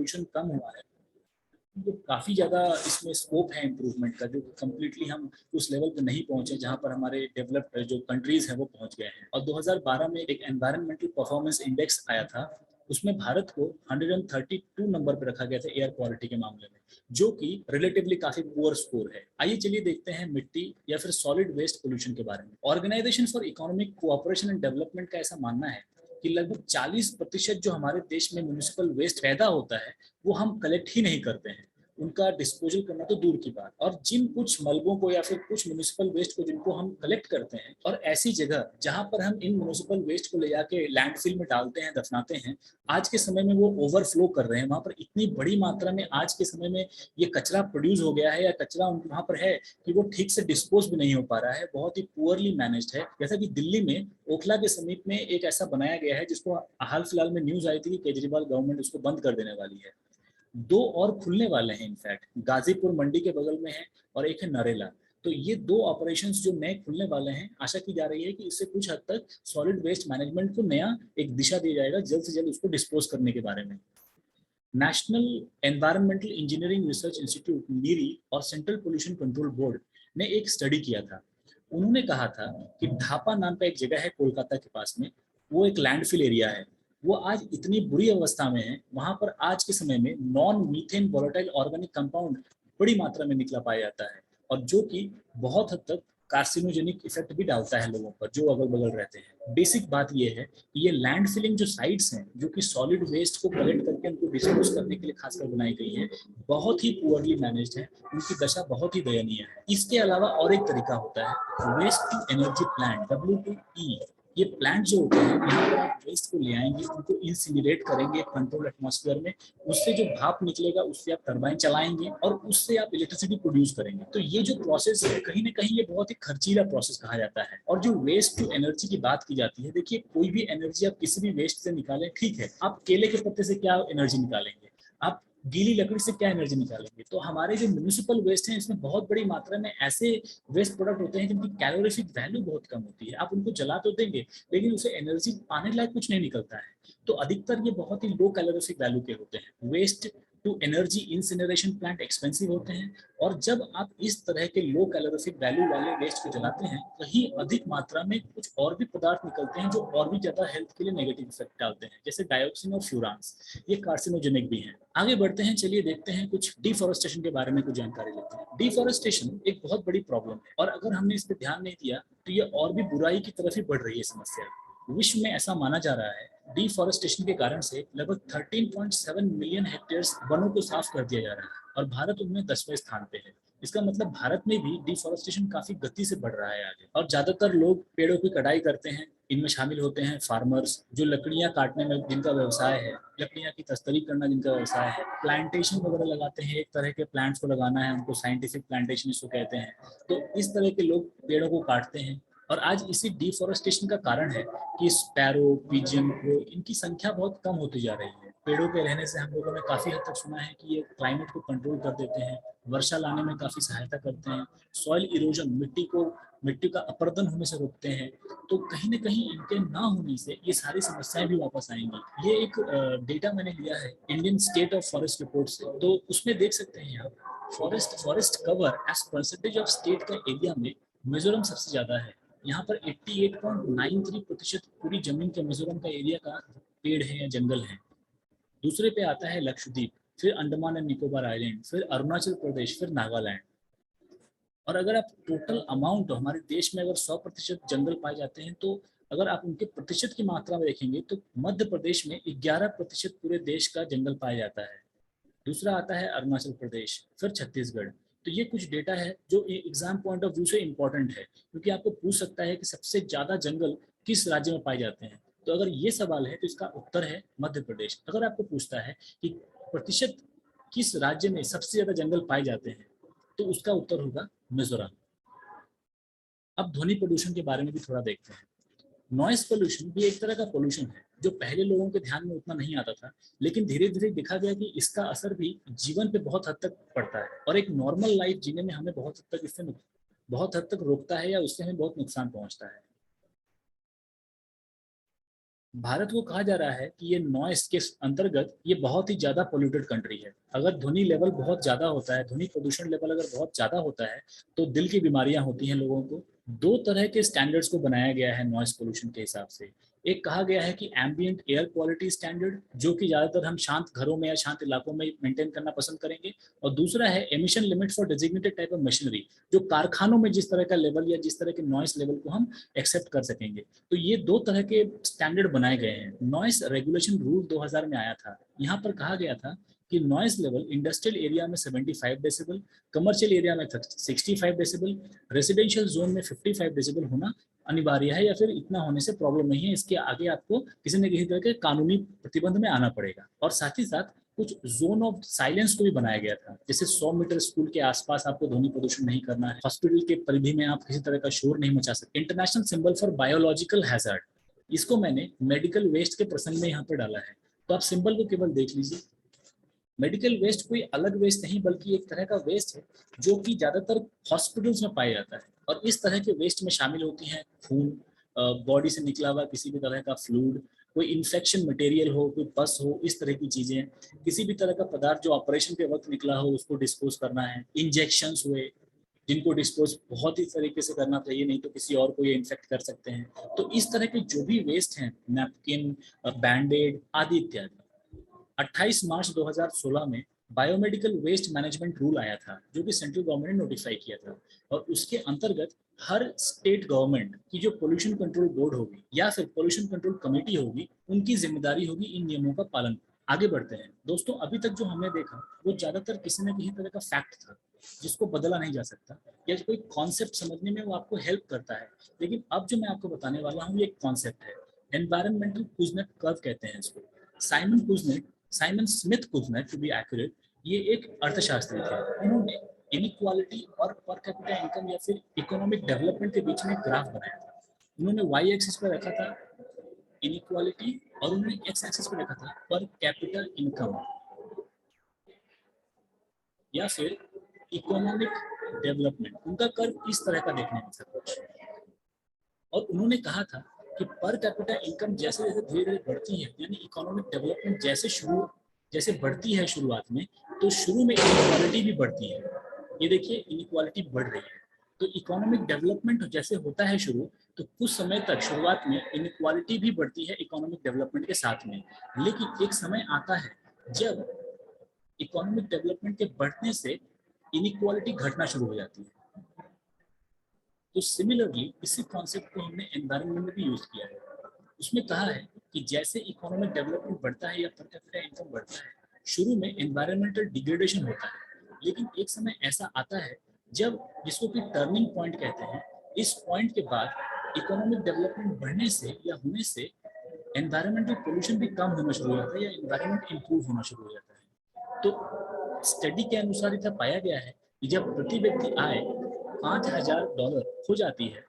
Pollution कम हुआ है, तो काफ़ी ज़्यादा इसमें स्कोप है इम्प्रूवमेंट का, जो कम्प्लीटली हम उस लेवल पे नहीं पहुंचे जहां पर हमारे डेवलप्ड जो कंट्रीज हैं वो पहुंच गए हैं। और 2012 में एक एनवायरमेंटल परफॉर्मेंस इंडेक्स आया था, उसमें भारत को 132 नंबर पर रखा गया था एयर क्वालिटी के मामले में, जो कि रिलेटिवली काफी पुअर स्कोर है। आइए चलिए देखते हैं मिट्टी या फिर सॉलिड वेस्ट पोल्यूशन के बारे में। Organisation for economic cooperation and development का ऐसा मानना है कि लगभग 40% जो हमारे देश में म्यूनिसिपल वेस्ट पैदा होता है वो हम कलेक्ट ही नहीं करते हैं, उनका डिस्पोजल करना तो दूर की बात। और जिन कुछ मलबों को या फिर कुछ म्यूनिसिपल वेस्ट को जिनको हम कलेक्ट करते हैं, और ऐसी जगह जहां पर हम इन म्यूनिसिपल वेस्ट को ले जाके लैंडफिल में डालते हैं, दफनाते हैं, आज के समय में वो ओवरफ्लो कर रहे हैं। वहां पर इतनी बड़ी मात्रा में आज के समय में ये कचरा प्रोड्यूस हो गया है, या कचरा वहां पर है कि वो ठीक से डिस्पोज भी नहीं हो पा रहा है, बहुत ही पुअरली मैनेज्ड है। जैसा कि दिल्ली में ओखला के समीप में एक ऐसा बनाया गया है जिसको हाल फिलहाल में न्यूज आई थी कि केजरीवाल गवर्नमेंट उसको बंद कर देने वाली है। दो और खुलने वाले हैं, इनफैक्ट गाजीपुर मंडी के बगल में है और एक है नरेला। तो ये दो ऑपरेशंस जो नए खुलने वाले हैं, आशा की जा रही है कि इससे कुछ हद तक सॉलिड वेस्ट मैनेजमेंट को नया एक दिशा दिया जाएगा, जल्द से जल्द उसको डिस्पोज करने के बारे में। National environmental engineering research institute NEERI और सेंट्रल पोल्यूशन कंट्रोल बोर्ड ने एक स्टडी किया था। उन्होंने कहा था कि ढापा नाम का एक जगह है कोलकाता के पास में, वो एक लैंडफिल एरिया है, वो आज इतनी बुरी अवस्था में है, वहां पर आज के समय में non methane volatile organic compound बड़ी मात्रा में निकला पाया जाता है, और जो कि बहुत हद तक कार्सिनोजेनिक इफेक्ट भी डालता है लोगों पर जो अगल बगल रहते हैं। बेसिक बात यह है कि ये लैंड फिलिंग जो साइट्स हैं, जो कि सॉलिड वेस्ट को कलेक्ट करके उनको डिस्पोज करने के लिए खासकर बनाई गई है, बहुत ही पुअरली मैनेज्ड है, उनकी दशा बहुत ही दयनीय है। इसके अलावा और एक तरीका होता है waste to energy plant, W2E। ये प्लांट जो होते हैं, यहाँ पर आप वेस्ट को ले आएंगे, उनको इंसिनरेट करेंगे कंट्रोल एटमॉस्फेयर में, उससे जो भाप निकलेगा उससे आप टरबाइन चलाएंगे और उससे आप इलेक्ट्रिसिटी प्रोड्यूस करेंगे। तो ये जो प्रोसेस है, कहीं ना कहीं ये बहुत ही खर्चीला प्रोसेस कहा जाता है। और जो वेस्ट टू एनर्जी की बात की जाती है, देखिए कोई भी एनर्जी आप किसी भी वेस्ट से निकालें, ठीक है, आप केले के पत्ते से क्या एनर्जी निकालेंगे, आप गीली लकड़ी से क्या एनर्जी निकालेंगे। तो हमारे जो म्यूनिसिपल वेस्ट हैं, इसमें बहुत बड़ी मात्रा में ऐसे वेस्ट प्रोडक्ट होते हैं जिनकी कैलोरीफिक वैल्यू बहुत कम होती है। आप उनको जला तो देंगे, लेकिन उसे एनर्जी पाने लायक कुछ नहीं निकलता है। तो अधिकतर ये बहुत ही लो कैलोरीफिक वैल्यू के होते हैं। Waste to energy incineration plant expensive होते हैं, और जब आप इस तरह के लो कैलोरीफिक वैल्यू वाले वेस्ट को जलाते हैं, कहीं अधिक मात्रा में कुछ और भी पदार्थ निकलते हैं जो और भी ज्यादा हेल्थ के लिए नेगेटिव इफेक्ट डालते हैं, जैसे डायोक्सिन और फ्यूरान्स। ये कार्सिनोजेनिक भी हैं। आगे बढ़ते हैं, चलिए देखते हैं कुछ डिफॉरेस्टेशन के बारे में कुछ जानकारी लेते हैं। डिफॉरेस्टेशन एक बहुत बड़ी प्रॉब्लम है, और अगर हमने इस पर ध्यान नहीं दिया तो ये और भी बुराई की तरफ ही बढ़ रही है समस्या। विश्व में ऐसा माना जा रहा है डिफॉरेस्टेशन के कारण से लगभग 13.7 मिलियन हेक्टेयर्स वनों को साफ कर दिया जा रहा है, और भारत उनमें 10वें स्थान पे है। इसका मतलब भारत में भी डिफॉरेस्टेशन काफी गति से बढ़ रहा है आगे। और ज्यादातर लोग पेड़ों की कटाई करते हैं, इनमें शामिल होते हैं फार्मर्स, जो लकड़ियां काटने में जिनका व्यवसाय है, लकड़ियां की तस्करी करना जिनका व्यवसाय है, प्लांटेशन वगैरह लगाते हैं, एक तरह के प्लांट्स को लगाना है, उनको साइंटिफिक प्लांटेशन इसको कहते हैं। तो इस तरह के लोग पेड़ों को काटते हैं, और आज इसी डिफॉरेस्टेशन का कारण है कि स्पैरो, पिजन, क्रो, इनकी संख्या बहुत कम होती जा रही है। पेड़ों के रहने से हम लोगों ने काफी हद तक सुना है कि ये क्लाइमेट को कंट्रोल कर देते हैं, वर्षा लाने में काफी सहायता करते हैं, सॉइल इरोजन, मिट्टी का अपर्दन होने से रोकते हैं। तो कहीं ना कहीं इनके ना होने से ये सारी समस्याएं भी वापस आएंगी। ये एक डेटा मैंने लिया है Indian state of forest report से, तो उसमें देख सकते हैं आप forest cover as percentage of state का एरिया में मिजोरम सबसे ज्यादा है। यहाँ पर 88.93% पूरी जमीन के मिजोरम का एरिया का पेड़ है या जंगल है। दूसरे पे आता है लक्षद्वीप, फिर अंडमान एंड निकोबार आइलैंड, फिर अरुणाचल प्रदेश, फिर नागालैंड। और अगर आप टोटल अमाउंट, हमारे देश में अगर 100% जंगल पाए जाते हैं, तो अगर आप उनके प्रतिशत की मात्रा में देखेंगे तो मध्य प्रदेश में 11% पूरे देश का जंगल पाया जाता है। दूसरा आता है अरुणाचल प्रदेश, फिर छत्तीसगढ़। तो ये कुछ डेटा है जो एग्जाम पॉइंट ऑफ व्यू से इंपॉर्टेंट है, क्योंकि आपको पूछ सकता है कि सबसे ज्यादा जंगल किस राज्य में पाए जाते हैं। तो अगर ये सवाल है तो इसका उत्तर है मध्य प्रदेश। अगर आपको पूछता है कि प्रतिशत किस राज्य में सबसे ज्यादा जंगल पाए जाते हैं, तो उसका उत्तर होगा मिजोरम। अब ध्वनि प्रदूषण के बारे में भी थोड़ा देखते हैं। नॉइस पोल्यूशन भी एक तरह का पोल्यूशन है, जो पहले लोगों के ध्यान में उतना नहीं आता था, लेकिन धीरे धीरे देखा गया कि इसका असर भी जीवन पे बहुत हद तक पड़ता है, और एक नॉर्मल लाइफ जीने में हमें बहुत हद तक इससे बहुत हद तक रोकता है, या उससे हमें बहुत नुकसान पहुंचता है। भारत को कहा जा रहा है कि ये नॉइस के अंतर्गत ये बहुत ही ज्यादा पोल्यूटेड कंट्री है। अगर ध्वनि लेवल बहुत ज्यादा होता है, ध्वनि प्रदूषण लेवल अगर बहुत ज्यादा होता है, तो दिल की बीमारियां होती हैं लोगों को। दो तरह के स्टैंडर्ड्स को बनाया गया है नॉइस पोल्यूशन के हिसाब से। एक कहा गया है कि एम्बियंट एयर क्वालिटी स्टैंडर्ड, जो कि ज्यादातर हम शांत घरों में या शांत इलाकों में मेंटेन करना पसंद करेंगे। और दूसरा है emission limit for designated type of machinery, जो कारखानों में जिस तरह का लेवल या जिस तरह के नॉइस लेवल को हम एक्सेप्ट कर सकेंगे। तो ये दो तरह के स्टैंडर्ड बनाए गए हैं। नॉइस रेगुलेशन रूल 2000 में आया था। यहाँ पर कहा गया था कि नॉइस लेवल इंडस्ट्रियल एरिया में 75 डेसिबल, कमर्शियल एरिया में 65 डेसिबल, रेसिडेंशियल जोन में 55 डेसिबल होना अनिवार्य है, या फिर इतना होने से प्रॉब्लम नहीं है। इसके आगे आपको किसी न किसी तरह के कानूनी प्रतिबंध में आना पड़ेगा। और साथ ही साथ कुछ जोन ऑफ साइलेंस को भी बनाया गया था, जैसे 100 मीटर स्कूल के आसपास आपको ध्वनि प्रदूषण नहीं करना है, हॉस्पिटल के परिधि में आप किसी तरह का शोर नहीं मचा सकते। International symbol for biological hazard, इसको मैंने मेडिकल वेस्ट के प्रसंग में यहाँ पर डाला है। तो आप सिंबल को केवल देख लीजिए। मेडिकल वेस्ट कोई अलग वेस्ट नहीं, बल्कि एक तरह का वेस्ट है जो कि ज्यादातर हॉस्पिटल्स में पाया जाता है। और इस तरह के वेस्ट में शामिल होती हैं खून, बॉडी से निकला हुआ किसी भी तरह का फ्लूइड, कोई इन्फेक्शन मटेरियल हो, कोई पस हो, इस तरह की चीजें, किसी भी तरह का पदार्थ जो ऑपरेशन के वक्त निकला हो उसको डिस्पोज करना है, इंजेक्शंस हुए जिनको डिस्पोज बहुत ही तरीके से करना चाहिए, नहीं तो किसी और को ये इन्फेक्ट कर सकते हैं। तो इस तरह के जो भी वेस्ट हैं, नैपकिन, बैंडेड आदि इत्यादि, 28 मार्च 2016 में बायोमेडिकल वेस्ट मैनेजमेंट रूल आया था, जो कि सेंट्रल गवर्नमेंट ने नोटिफाई किया था। और उसके अंतर्गत हर स्टेट गवर्नमेंट की जो पोल्यूशन कंट्रोल बोर्ड होगी या फिर पोल्यूशन कंट्रोल कमेटी होगी, उनकी जिम्मेदारी होगी इन नियमों का पालन। आगे बढ़ते हैं दोस्तों। अभी तक जो हमने देखा वो ज्यादातर किसी न किसी तरह का फैक्ट था जिसको बदला नहीं जा सकता, या कोई कॉन्सेप्ट समझने में वो आपको हेल्प करता है। लेकिन अब जो मैं आपको बताने वाला हूँ ये एक कॉन्सेप्ट है, एनवायरमेंटल कुजनेट कर्व कहते हैं इसको। Simon Kuznets, Simon Smith Kuznets to be accurate, ये एक अर्थशास्त्री थे। उन्होंने इनइक्वालिटी और पर कैपिटा इनकम या फिर इकोनॉमिक डेवलपमेंट के बीच में ग्राफ बनाया था। उन्होंने वाई एक्सिस पर रखा था इनइक्वालिटी और उन्होंने एक्स एक्सिस पर रखा था पर कैपिटल इनकम या फिर इकोनॉमिक डेवलपमेंट। उनका कर्व इस तरह का देखने में था कुछ। और उन्होंने कहा था कि पर कैपिटा इनकम जैसे जैसे धीरे धीरे बढ़ती है, यानी इकोनॉमिक डेवलपमेंट जैसे बढ़ती है शुरुआत में, तो शुरू में इनइक्वालिटी भी बढ़ती है। ये देखिए इनइक्वालिटी बढ़ रही है। तो इकोनॉमिक डेवलपमेंट जैसे होता है शुरू, तो कुछ समय तक शुरुआत में इनइक्वालिटी भी बढ़ती है इकोनॉमिक डेवलपमेंट के साथ में। लेकिन एक समय आता है जब इकोनॉमिक डेवलपमेंट के बढ़ने से इनइक्वालिटी घटना शुरू हो जाती है। तो सिमिलरली इसी कॉन्सेप्ट को हमने एनवायरनमेंट में भी यूज किया है। उसमें कहा है कि जैसे इकोनॉमिक डेवलपमेंट बढ़ता है या पर कैपिटा इनकम बढ़ता है, शुरू में एनवायरमेंटल डिग्रेडेशन होता है। लेकिन एक समय ऐसा आता है जब, जिसको कि टर्निंग पॉइंट कहते हैं, इस पॉइंट के बाद इकोनॉमिक डेवलपमेंट बढ़ने से या होने से एनवायरमेंटल पोल्यूशन भी कम होना शुरू हो जाता है या एनवायरमेंट इंप्रूव होना शुरू हो जाता है। तो स्टडी के अनुसार इतना पाया गया है कि जब प्रति व्यक्ति आय $5,000 हो जाती है,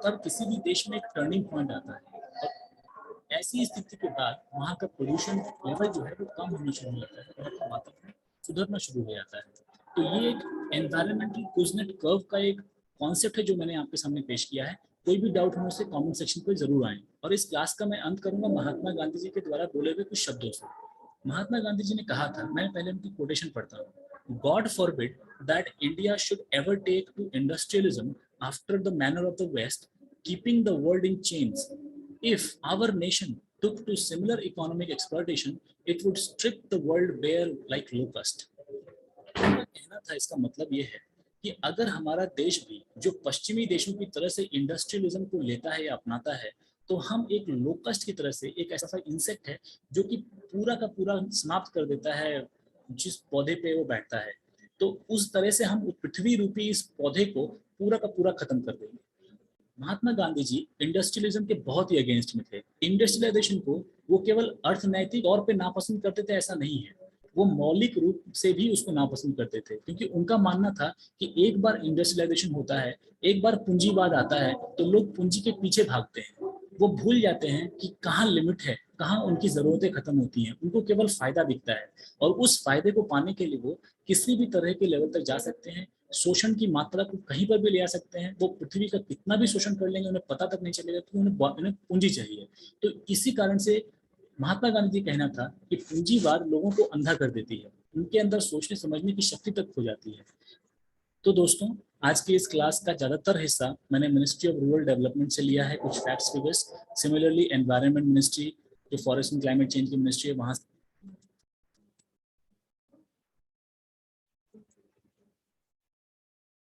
तब किसी भी देश में एक टर्निंग पॉइंट आता है। और ऐसी स्थिति के बाद वहाँ का पोल्यूशन लेवल जो है वो कम होना शुरू हो जाता है, वहाँ का वातावरण सुधरना शुरू हो जाता है। तो ये एक एनवायरमेंटल कुजनेट कर्व का एक कॉन्सेप्ट है जो मैंने आपके सामने पेश किया है। कोई भी डाउट हो उससे कमेंट सेक्शन पर जरूर आए। और इस क्लास का मैं अंत करूंगा महात्मा गांधी जी के द्वारा बोले हुए कुछ शब्दों से। महात्मा गांधी जी ने कहा था, मैं पहले उनकी कोटेशन पढ़ता हूँ, God forbid that India should ever take to industrialism after the manner of the West, keeping the world in chains. If our nation took to similar economic exploitation, it would strip the world bare like locust. उनका कहना था, इसका मतलब ये है कि अगर हमारा देश भी जो पश्चिमी देशों की तरह से इंडस्ट्रियलिज्म को लेता है या अपनाता है, तो हम एक लोकस्ट की तरह से, एक ऐसा इंसेक्ट है जो कि पूरा का पूरा समाप्त कर देता है जिस पौधे पे वो बैठता है। तो उस तरह से हम पृथ्वी रूपी इस पौधे को पूरा का पूरा खत्म कर देंगे। महात्मा गांधी जी इंडस्ट्रियलिज्म के बहुत ही अगेंस्ट में थे। इंडस्ट्रियलाइजेशन को वो केवल अर्थनैतिक तौर पे नापसंद करते थे ऐसा नहीं है, वो मौलिक रूप से भी उसको नापसंद करते थे। क्योंकि उनका मानना था कि एक बार इंडस्ट्रियलाइजेशन होता है, एक बार पूंजीवाद आता है, तो लोग पूंजी के पीछे भागते हैं। वो भूल जाते हैं कि कहाँ लिमिट है, कहाँ उनकी जरूरतें खत्म होती हैं। उनको केवल फायदा दिखता है और उस फायदे को पाने के लिए वो किसी भी तरह के लेवल तक जा सकते हैं, शोषण की मात्रा को कहीं पर भी ले आ सकते हैं। वो पृथ्वी का कितना भी शोषण कर लेंगे, उन्हें पता तक नहीं चलेगा कि उन्हें पूंजी चाहिए। तो इसी कारण से महात्मा गांधी जी कहना था कि पूंजीवाद लोगों को अंधा कर देती है, उनके अंदर सोचने समझने की शक्ति तक खो जाती है। तो दोस्तों, आज की इस क्लास का ज्यादातर हिस्सा मैंने मिनिस्ट्री ऑफ रूरल डेवलपमेंट से लिया है, कुछ facts figures. Similarly environment ministry, जो फॉरेस्ट एंड क्लाइमेट चेंज की मिनिस्ट्री है, वहां